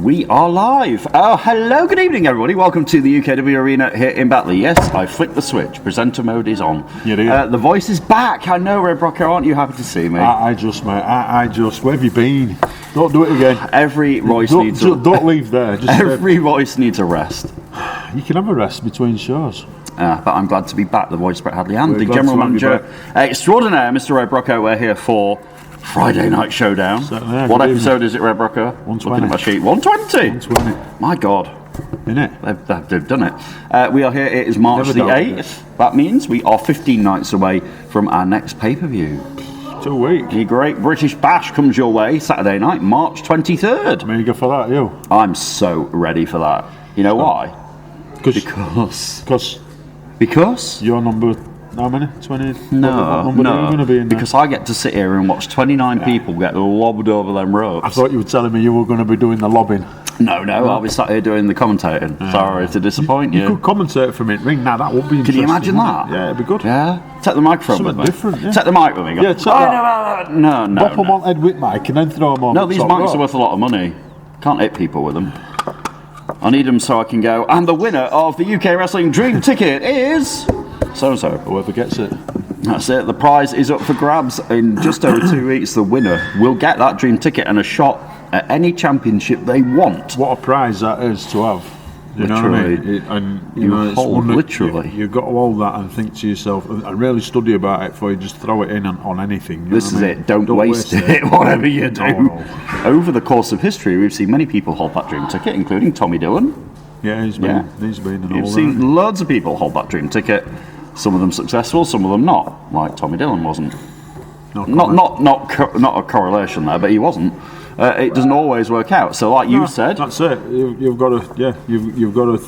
We are live. Oh, hello, good evening, everybody. Welcome to the UKW Arena here in Batley. Yes, I flicked the switch. Presenter mode is on. The voice is back. I know, Red Brocker, aren't you happy to see me? I just, where have you been? Don't do it again. Every voice needs don't leave there. Just every voice needs a rest. You can have a rest between shows. But I'm glad to be back, the voice, Brett Hadley, and the General Manager extraordinaire, Mr. Red Brocker. We're here for Friday Night Showdown. What episode is it, Red Brocker? 120. Looking at my sheet. 120? 120. My God. Innit? They've done it. We are here. It is March the 8th. That means we are 15 nights away from our next pay-per-view. 2 weeks. The Great British Bash comes your way Saturday night, March 23rd. I'm eager for that, you. I'm so ready for that. You know why? Because you're number, how many? 20? No, gonna be in there? Because I get to sit here and watch 29 people get lobbed over them ropes. I thought you were telling me you were going to be doing the lobbing. No, I'll be sat here doing the commentating. Sorry to disappoint you. You could commentate from it, ring. Now that would be interesting. Can you imagine that? Yeah, it'd be good. Yeah, take the microphone Something with me. different, yeah. Take the mic with me. Yeah, take that. No. Bop them on head with mic and then throw them on. No, these mics are worth a lot of money. Can't hit people with them. I need them so I can go. And the winner of the UK Wrestling Dream Ticket is so-and-so. Whoever gets it. That's it. The prize is up for grabs in just over 2 weeks. The winner will get that Dream Ticket and a shot at any championship they want. What a prize that is to have. You know what I mean? Literally. You've got to hold that and think to yourself, and really study about it before you just throw it in on anything. This is it. Don't waste it, whatever you do. No. Over the course of history, we've seen many people hold that Dream Ticket, including Tommy Dillon. Yeah, he's been in all. You've seen loads of people hold that Dream Ticket. Some of them successful, some of them not. Like Tommy Dillon wasn't. Not a correlation there, but he wasn't. It doesn't always work out. So, like you said, that's it. You've got to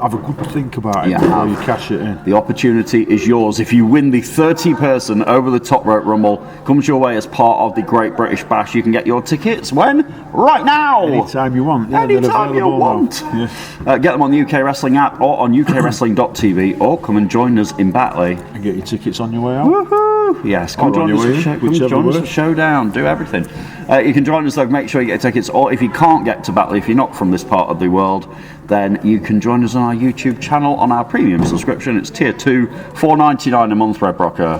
have a good think about it before you cash it in. The opportunity is yours. If you win the 30-person over the top rope rumble, comes your way as part of the Great British Bash. You can get your tickets when? Right now. Anytime you want. Yeah, anytime you want. Yeah. Get them on the UK Wrestling app or on UKWrestling.tv, or come and join us in Batley and get your tickets on your way out. Woohoo! Yes, come join us at Showdown. Do everything. You can join us though. Make sure you get tickets, or if you can't get to Batley, if you're not from this part of the world, then you can join us on our YouTube channel on our premium subscription. It's tier 2, $4.99 a month, Red Brocker.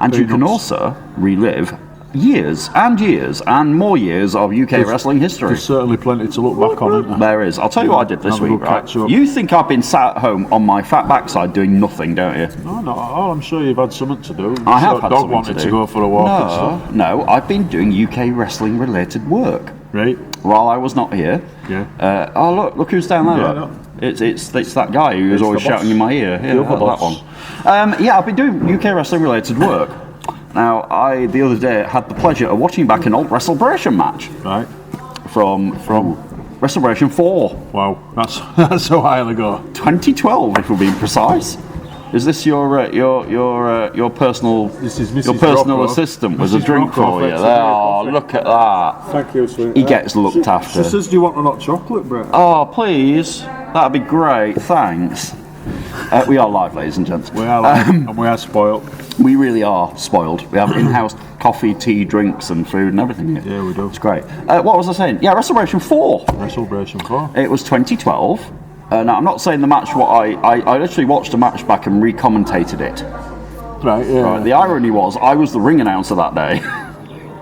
And you can also relive years and more years of UK wrestling history. There's certainly plenty to look back on, isn't there? There is. I'll tell you what I did this week, right? You think I've been sat at home on my fat backside doing nothing, don't you? No, not at all. I'm sure you've had something to do. I have had something wanted to go for a walk and stuff. No, I've been doing UK wrestling related work. Right. While I was not here. Yeah. Look who's down there. No. It's that guy who was always shouting in my ear. Yeah, that one. I've been doing UK wrestling related work. Now, I, the other day, had the pleasure of watching back an old WrestleBration match. Right. From WrestleBration 4. Wow, that's so while ago. 2012, if we're being precise. Is this your personal? This is Mrs. Your personal Rocco. assistant with a Mrs. drink Rocco, for you. Oh, look at that. Thank you, sweetheart. He gets looked after. She says, "Do you want a hot chocolate, Brett?" Oh, please. That'd be great. Thanks. We are live, ladies and gents. We are live, and we are spoiled. We really are spoiled. We have in-house coffee, tea, drinks, and food and everything here. Yeah, we do. It's great. What was I saying? Yeah, WrestleBration 4. WrestleBration 4. It was 2012. Now, I'm not saying the match. I literally watched the match back and re-commentated it. Right. Yeah. Right, the irony was, I was the ring announcer that day.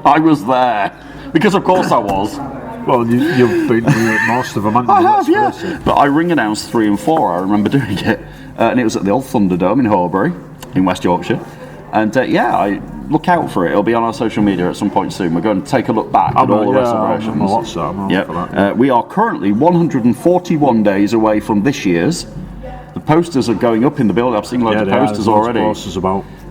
I was there because, of course, I was. Well, you've been here most of them, haven't you? I have, yeah. But I ring announced 3 and 4. I remember doing it, and it was at the old Thunderdome in Horbury, in West Yorkshire. And I look out for it. It'll be on our social media at some point soon. We're going to take a look back at all the WrestleBrations. We are currently 141 days away from this year's. The posters are going up in the building. I've seen loads of posters already.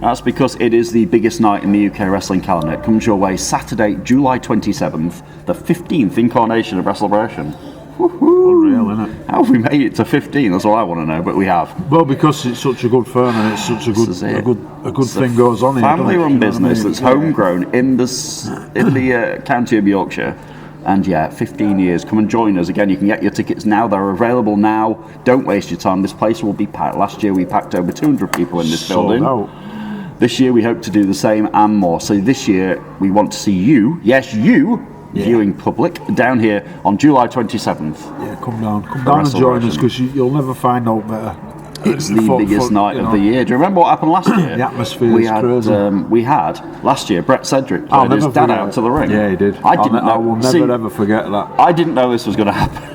That's because it is the biggest night in the UK wrestling calendar. It comes your way Saturday, July 27th, the 15th incarnation of WrestleBration. Unreal, isn't it? How have we made it to 15? That's all I want to know, but we have. Well, because it's such a good firm and it's such a good thing goes on here. Family-run business that's homegrown in the county of Yorkshire. And 15 years. Come and join us. Again, you can get your tickets now. They're available now. Don't waste your time. This place will be packed. Last year we packed over 200 people in this building. This year we hope to do the same and more. So this year we want to see you, yes you, viewing public down here on July 27th. Yeah, come down and join us, because you'll never find out better. It's the biggest night of the year. Do you remember what happened last year? The atmosphere is crazy. We had last year Brett Cedric played his dad out to the ring. Yeah, he did. I will never ever forget that. I didn't know this was going to happen.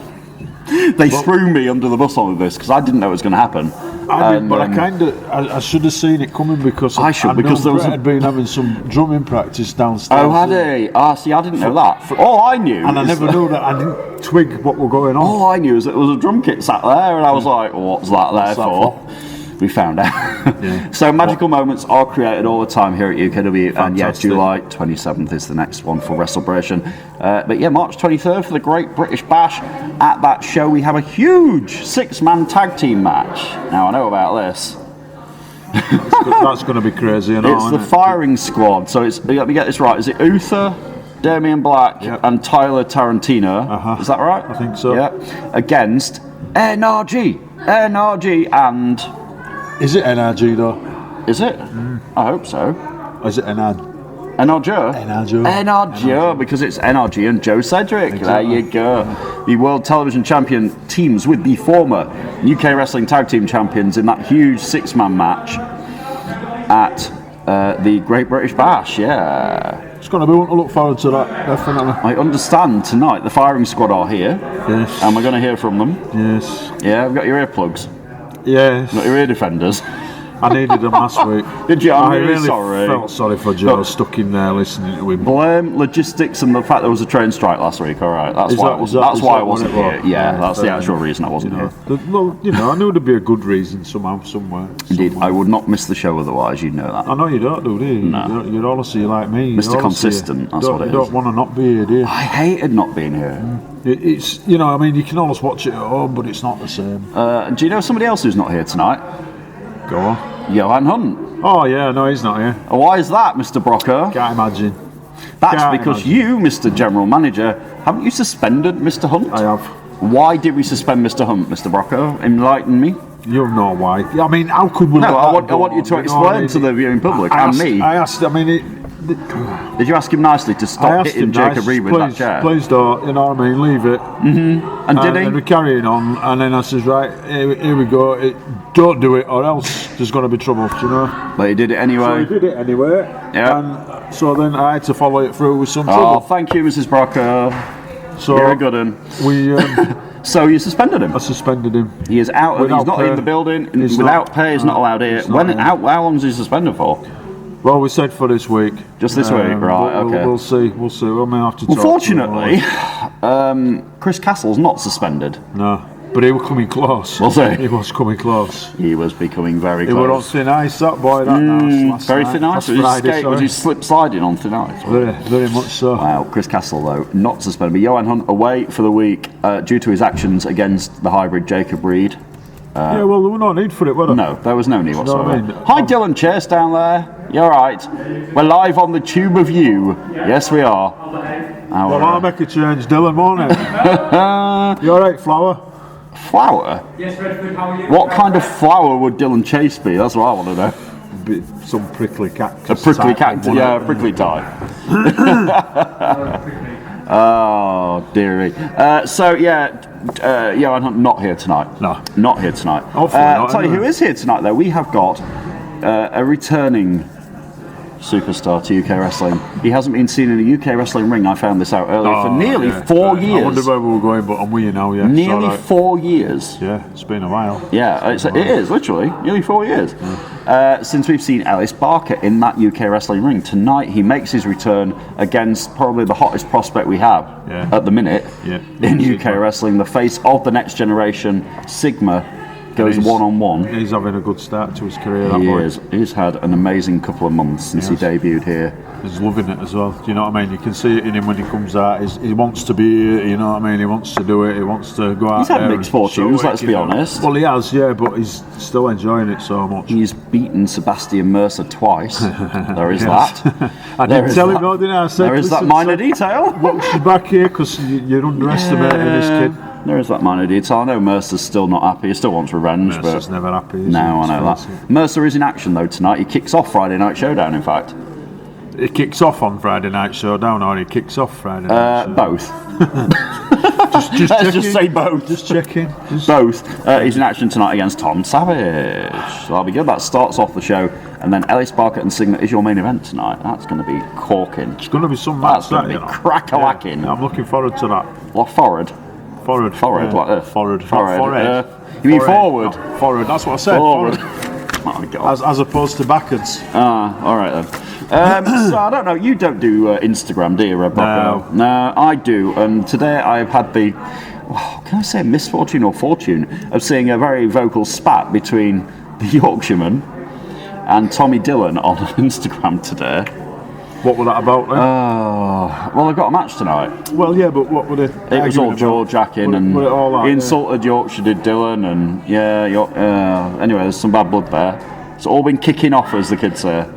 They threw me under the bus on this because I didn't know it was going to happen. I should have seen it coming, because because there had been having some drumming practice downstairs. Oh, had he? See, I didn't know that. All I knew, and I never knew that. I didn't twig what were going on. All I knew is that there was a drum kit sat there, and I was like, "What's that there for?" We found out. Yeah. So magical moments are created all the time here at UKW, Fantastic. and yeah, July 27th is the next one for WrestleBration. But yeah, March 23rd for the Great British Bash. At that show, we have a huge 6-man tag team match. Now I know about this. That's going to be crazy. It's the firing squad. So let me get this right. Is it Uther, Damian Black, and Tyler Tarantino? Is that right? I think so. Yeah. Against NRG, and. Is it NRG though? Is it? I hope so. Or is it NRG? NRG, because it's NRG and Joe Cedric. Exactly. There you go. The World Television Champion teams with the former UK Wrestling Tag Team Champions in that huge 6-man match at the Great British Bash. Yeah. It's going to be one to look forward to, that, definitely. I understand tonight the firing squad are here. Yes. And we're going to hear from them. Yes. Yeah, we've got your earplugs. Yes. Not your ear defenders. I needed them last week. Did you? I really sorry. Felt sorry for Joe, stuck in there listening to him. Blame logistics and the fact there was a train strike last week. All right, that's why I wasn't here. Yeah, that's the actual reason I wasn't here. Well, I knew there'd be a good reason somehow, somewhere. Indeed, I would not miss the show otherwise. You know that. I know you don't, do you? No. You're honestly like me. Mr. Consistent. That's what it is. You don't want to not be here, do you? I hated not being here. It's you can always watch it at home, but it's not the same. Do you know somebody else who's not here tonight? Go on. Johan Hunt. Oh yeah, no, he's not here. Why is that, Mr. Brocker? Can't imagine. That's because you, Mr. General Manager, haven't you suspended Mr. Hunt? I have. Why did we suspend Mr. Hunt, Mr. Brocker? Enlighten me. You know why. I mean, how could we? No, I want you to explain to the viewing public me. I asked. I mean, did you ask him nicely to stop hitting Jacob Reed with that chair? Please don't. You know what I mean? Leave it. Mm-hmm. And did he? And we're carrying on. And then I says, right, here we go. Don't do it, or else there's going to be trouble. You know. But he did it anyway. So he did it anyway. Yeah. And so then I had to follow it through with some trouble. Oh, thank you, Mrs. Brocker. So you're a good one. We. So you suspended him? I suspended him. He is out. He's not in the building. Without pay, he's not allowed here. How long is he suspended for? Well, we said for this week. Just this week, right? Okay. We'll see. We'll see. We may have to talk. Unfortunately, Chris Castle's not suspended. No, but he was coming close. We'll see. He was coming close. He was becoming very close. He was on thin ice, that boy. Very thin ice. Was he slip sliding on thin ice? Very much so. Wow, Chris Castle though not suspended. But Johan Hunt away for the week due to his actions against the hybrid Jacob Reed. Yeah, well, there was no need for it, was there? No, there was no need whatsoever. I mean? Hi, Dylan Chase down there. You're right. We're live on the Tube of You. Yes, we are. Well, I'll make a change, Dylan, won't it? You all right, Flower? Flower? Yes, Redford, how are you? What kind of flower would Dylan Chase be? That's what I want to know. Some prickly cactus. A prickly cactus, yeah, a prickly tie. Oh, dearie. Johan Hunt not here tonight. No. Not here tonight. Hopefully not. I'll tell you who is here tonight, though. We have got a returning superstar to UK wrestling. He hasn't been seen in a UK wrestling ring, I found this out earlier, for nearly 4 years. I wonder where we were going, but I'm with you now, yeah. Nearly 4 years. Yeah, it's been a while. Yeah, it is, literally. Nearly 4 years. Yeah. Since we've seen Ellis Barker in that UK wrestling ring. Tonight he makes his return against probably the hottest prospect we have at the minute in UK wrestling. The face of the next generation, Sigma, goes one-on-one. He's having a good start to his career, He is. He's had an amazing couple of months since he debuted here. He's loving it as well. Do you know what I mean? You can see it in him when he comes out. He wants to be here, you know what I mean? He wants to do it. He wants to go out. He's had mixed fortunes, let's be honest. Well, he has, yeah, but he's still enjoying it so much. He's beaten Sebastian Mercer twice. There is that. I didn't tell him, didn't I? There is that minor detail. Watch your back here, because you're underestimating this kid. There is that minor detail. I know Mercer's still not happy. He still wants revenge. Mercer's never happy. No, I know that. Mercer is in action though tonight. He kicks off Friday Night Showdown. In fact, It kicks off on Friday Night Showdown, or it kicks off Friday Night Showdown? Both. Just Let's just say both. Just checking. Both. He's in action tonight against Tom Savage. So that'll be good. That starts off the show. And then Ellis Barker and Sigma is your main event tonight. That's going to be corking. It's going to be some match. That's going to be crack-a-lacking. Yeah, I'm looking forward to that. What, forward? Forward. Forward, Yeah. like this? Forward. Forward. You mean forward? No, forward. That's what I said. Forward. Forward. Oh, God. As opposed to backwards. All right then. So I don't know. You don't do Instagram, do you, Red Bucko? No, I do. And today I've had the, can I say misfortune or fortune of seeing a very vocal spat between the Yorkshireman and Tommy Dillon on Instagram today. What was that about then? Well, they've got a match tonight. Well, yeah, but what were they? It was all jaw-jacking, and were it all that, he insulted Yorkshire, did Dillon, and anyway, there's some bad blood there. It's all been kicking off, as the kids say.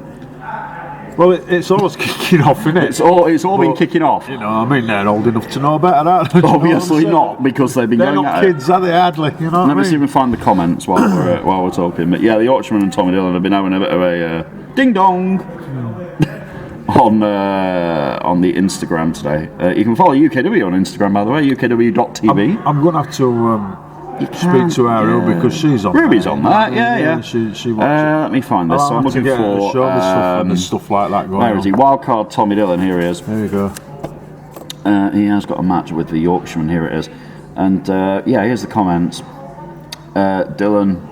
Well, it's always kicking off, isn't it? It's all been kicking off. You know, I mean, they're old enough to know better, aren't they? Obviously not, because they've been They're going not at kids, are they? Hardly, you know. Let me see if we can find the comments while we're talking. But yeah, the Yorkshireman and Tommy Dillon have been having a bit of a ding dong on the Instagram today. You can follow UKW on Instagram, by the way, UKW.tv. I'm going to have to speak to her because she's on. Ruby's on that, yeah. She watches. Let me find this. So I'm looking for show the stuff and there's stuff like that going where on. is he? Wildcard Tommy Dillon. Here he is. There you go. He has got a match with the Yorkshireman. Here it is. And here's the comments. Dillon.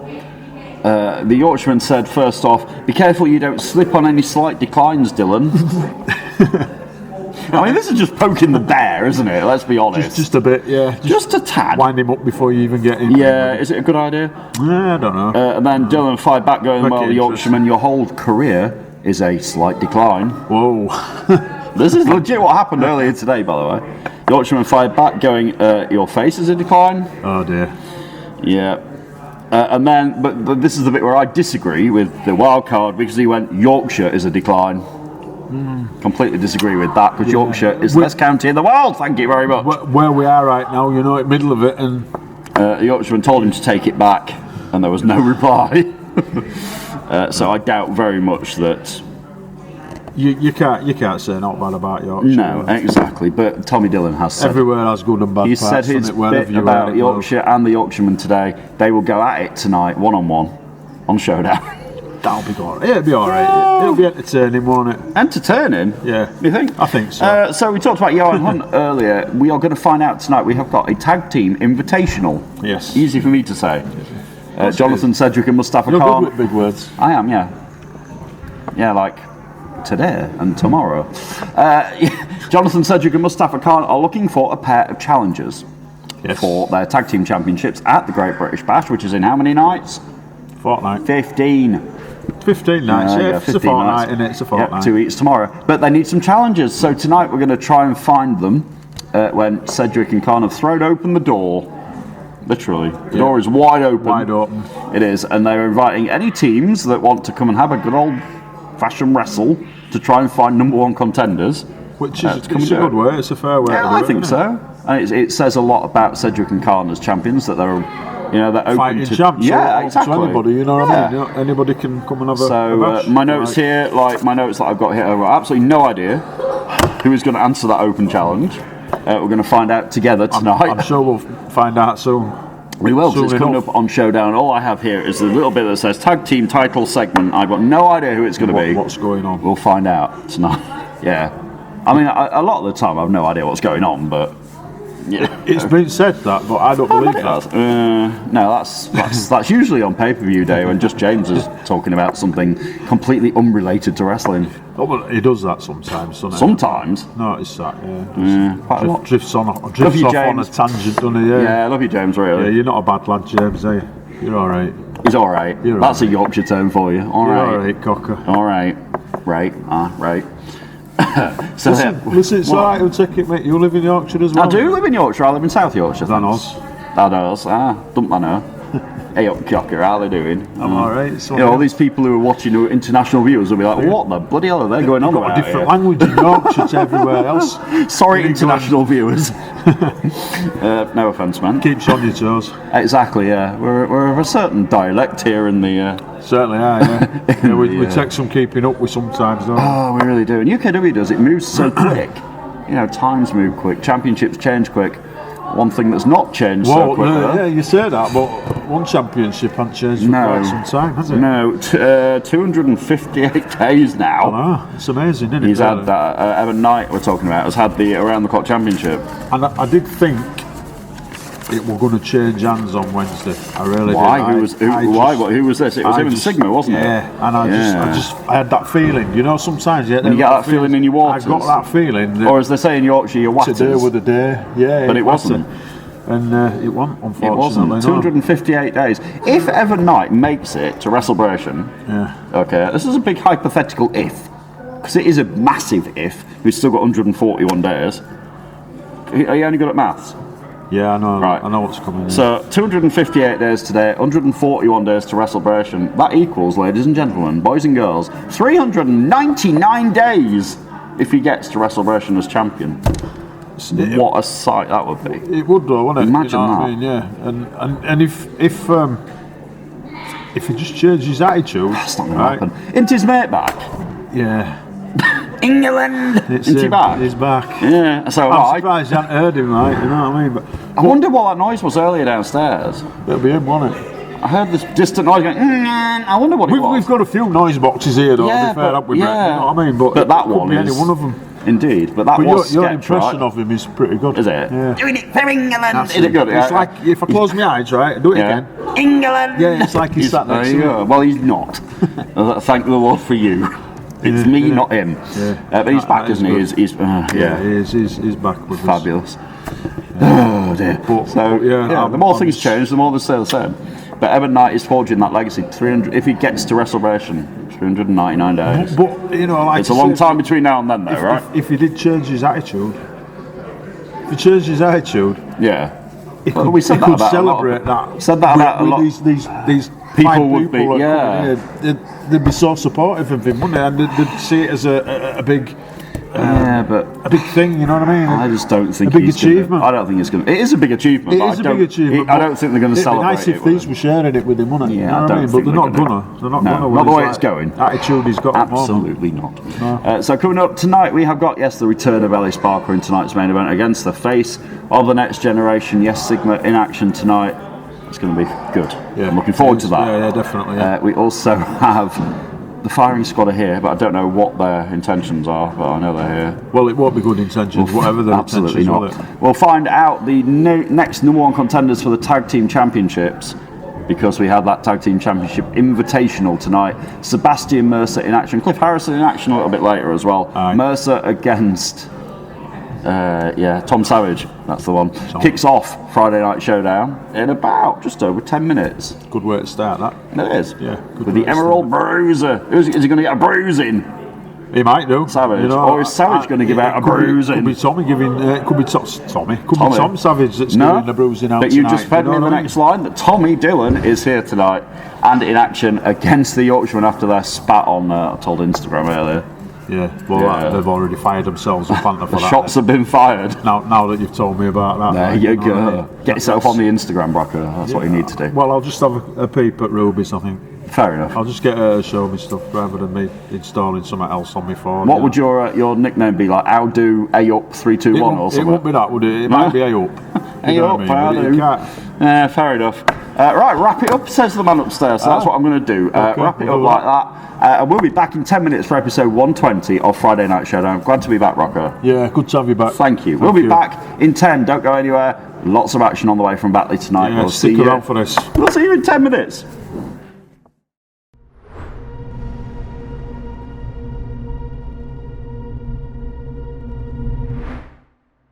The Yorkshireman said, first off, be careful you don't slip on any slight declines, Dillon. I mean, this is just poking the bear, isn't it? Let's be honest. Just a bit, yeah. Just a tad. Wind him up before you even get in. Yeah, is it a good idea? Yeah, I don't know. And then Dillon fired back going, Make well, it the Yorkshireman, your whole career is a slight decline. Whoa. This is legit what happened earlier today, by the way. Yorkshireman fired back going, your face is a decline. Oh, dear. Yeah. And then, but this is the bit where I disagree with the wild card because he went, Yorkshire is a decline. Completely disagree with that because Yorkshire is the best county in the world. Thank you very much. Where we are right now, you know, in the middle of it, and The Yorkshireman told him to take it back, and there was no reply. So I doubt very much that. you can't say not bad about Yorkshire. No, exactly. But Tommy Dillon has said. Everywhere has good and bad He parts. said his bit about Yorkshire and the Yorkshireman today. They will go at it tonight, one-on-one, on Showdown. That'll be all right. It'll be all right. It'll be entertaining, won't it? Entertaining? Yeah. You think? I think so. So we talked about Johan Hunt earlier. We are going to find out tonight. We have got a tag team invitational. Yes. Easy for me to say. Jonathan Sedgwick and Mustafa You're Khan. good with big words. I am, yeah. Yeah, like today and tomorrow. Jonathan Sedgwick and Mustafa Khan are looking for a pair of challengers for their tag team championships at the Great British Bash, which is in how many nights? Fortnight. 15. 15 nights, yeah. It's a fortnight, isn't it? It's a fortnight. Yeah, 2 weeks tomorrow. But they need some challengers, so tonight we're going to try and find them when Sedgwick and Khan have thrown open the door. Literally. The door is wide open. Wide open. It is, and they're inviting any teams that want to come and have a good old-fashioned wrestle to try and find number one contenders. Which is it's a good way, it's a fair way to do it. I think so. And it says a lot about Sedgwick and Khan as champions, that they're open fighting to champs, exactly. to anybody, you know what I mean? You know, anybody can come and have a match. My notes here, like my notes that I've got here, I've got absolutely no idea who is going to answer that open challenge. We're going to find out together tonight. I'm sure we'll find out soon. We will, because it's coming up on Showdown. All I have here is a little bit that says tag team title segment. I've got no idea who it's going to be. What's going on? We'll find out tonight. Yeah. I mean, a lot of the time I've no idea what's going on, but it's been said that, but I don't believe that. No, that's usually on pay-per-view day when just James is talking about something completely unrelated to wrestling. Oh, well, he does that sometimes, doesn't he? Sometimes. No, it's that, yeah. Quite a lot. Drifts off on a tangent, doesn't he? Yeah, I love you, James, really. Yeah, you're not a bad lad, James, are you? You're all right. He's all right. That's a Yorkshire term for you. All right. All right, cocker. All right. Right. Right. So listen, it's all right, we'll take it, mate. You live in Yorkshire as well? I do live in Yorkshire. I live in South Yorkshire. That knows. That knows. Don't I know? Hey up, Cocker, how are they doing? I'm alright. You know, all these people who are watching, who are international viewers, will be like, what the bloody hell are they going on You've got about a different here? language in Yorkshire to everywhere else. Sorry, international viewers. No offence, man. Keeps you on your toes. Exactly, yeah. We're of a certain dialect here in the... Certainly are, yeah. We take some keeping up with sometimes, don't we? Oh, we really do. And UKW does, it moves so quick. You know, times move quick, championships change quick. One thing that's not changed so quick, yeah, you say that, but one championship hasn't changed for quite some time, has it? No, 258 days now. Oh, it's amazing, isn't it? He's had that, Evan Knight we're talking about, has had the Around the Clock Championship. And I did think it were going to change hands on Wednesday. I really Why? did. Who was this? It was him and Sigma, wasn't it? Yeah, and I had that feeling. You know, sometimes you get that feeling in your waters. I got that feeling. Or as they say in Yorkshire, your watters. Today was the day. Yeah, but it wasn't. And it wasn't, unfortunately. It wasn't. 258 days. If Evan Knight makes it to WrestleBration, okay, this is a big hypothetical if, because it is a massive if. We've still got 141 days. Are you only good at maths? Yeah, I know. Right. I know what's coming. So 258 days today, 141 days to WrestleBration. That equals, ladies and gentlemen, boys and girls, 399 days if he gets to WrestleBration as champion. What a sight that would be! It would, though, wouldn't it? Imagine that. I mean, yeah, and if he just changed his attitude, that's not going to happen. Isn't his mate back? Yeah. England! Isn't he back? He's back. Yeah. So I'm surprised you haven't heard him, right? You know what I mean? But I wonder what that noise was earlier downstairs. It'll be him, won't it? I heard this distant noise going. I wonder what it was. We've got a few noise boxes here, though. Yeah, to be fair up with yeah. Brett, you know what I mean? But that could one be is any one of them. Indeed, but that But was your sketch, impression right? of him is pretty good. Is it? Yeah. Doing it for England. That's Is it good? It's like if I close my eyes, right, do it again. England. Yeah, it's like he's sat next to me. Well, he's not. Thank the Lord for you. It's me, not him. Yeah. But he's back, isn't he? He's He's back with fabulous. Oh dear. The more things change, the more they stay the same. But Evan Knight is forging that legacy. 300. If he gets to WrestleBration, 399 days. But you know, like it's a long time between now and then, though, right? If he did change his attitude, yeah. He Well, could, we said he that could about celebrate a lot. that. Said that about a lot. These People fine would be, that yeah. come in here, they'd be so supportive of him, wouldn't they? And they'd see it as a big. But a big thing, you know what I mean? I just don't think a big achievement. I don't think it's going to. It is a big achievement. It is a big achievement. I don't think they're going to celebrate it'd be nice if these were sharing it with him, wouldn't it? Yeah, you know I what don't I mean? think But they're not gonna. They're not gonna. Not the way it's going. Attitude he's got. Absolutely not. No. So coming up tonight, we have got the return of Ellie Sparker in tonight's main event against the face of the next generation. Yes, Sigma in action tonight. It's going to be good. Yeah. I'm looking forward to that. Yeah, definitely. Yeah. We also have the firing squad are here, but I don't know what their intentions are, but I know they're here. Well, it won't be good intentions, whatever their absolutely intentions, not. will it? We'll find out the next number one contenders for the Tag Team Championships, because we have that Tag Team Championship Invitational tonight. Sebastian Mercer in action, Cliff Harrison in action a little bit later as well. Aye. Mercer against Tom Savage, that's the one. Kicks off Friday Night Showdown in about just over 10 minutes. Good way to start that. It is. Yeah. With the Emerald Bruiser. Is he going to get a bruising? He might do. Savage. Or is Savage going to give out a bruising? Could be Tommy giving. Could be Tommy. Could be Tom Savage that's giving the bruising out. But you tonight, just fed me the next line that Tommy Dillon is here tonight and in action against the Yorkshiremen after their spat on. I told Instagram earlier. Yeah, well, they've already fired themselves up, haven't they, for the that? Shots have been fired. Now that you've told me about that. There you go. Get yourself on the Instagram, Brocker. That's what you need to do. Well, I'll just have a peep at Ruby's, I think. Fair enough. I'll just get her to show me stuff rather than me installing something else on my phone. What would your nickname be? Like I'll do A up 321 or something? It won't be that, would it? It might be A up. A up, fair enough. Right, wrap it up, says the man upstairs. So that's what I'm going to do. Wrap it up like that. We'll be back in 10 minutes for episode 120 of Friday Night Showdown. Glad to be back, Rocker. Yeah, good to have you back. Thank you. We'll be back in 10. Don't go anywhere. Lots of action on the way from Batley tonight. Yeah, stick around for this. We'll see you in 10 minutes.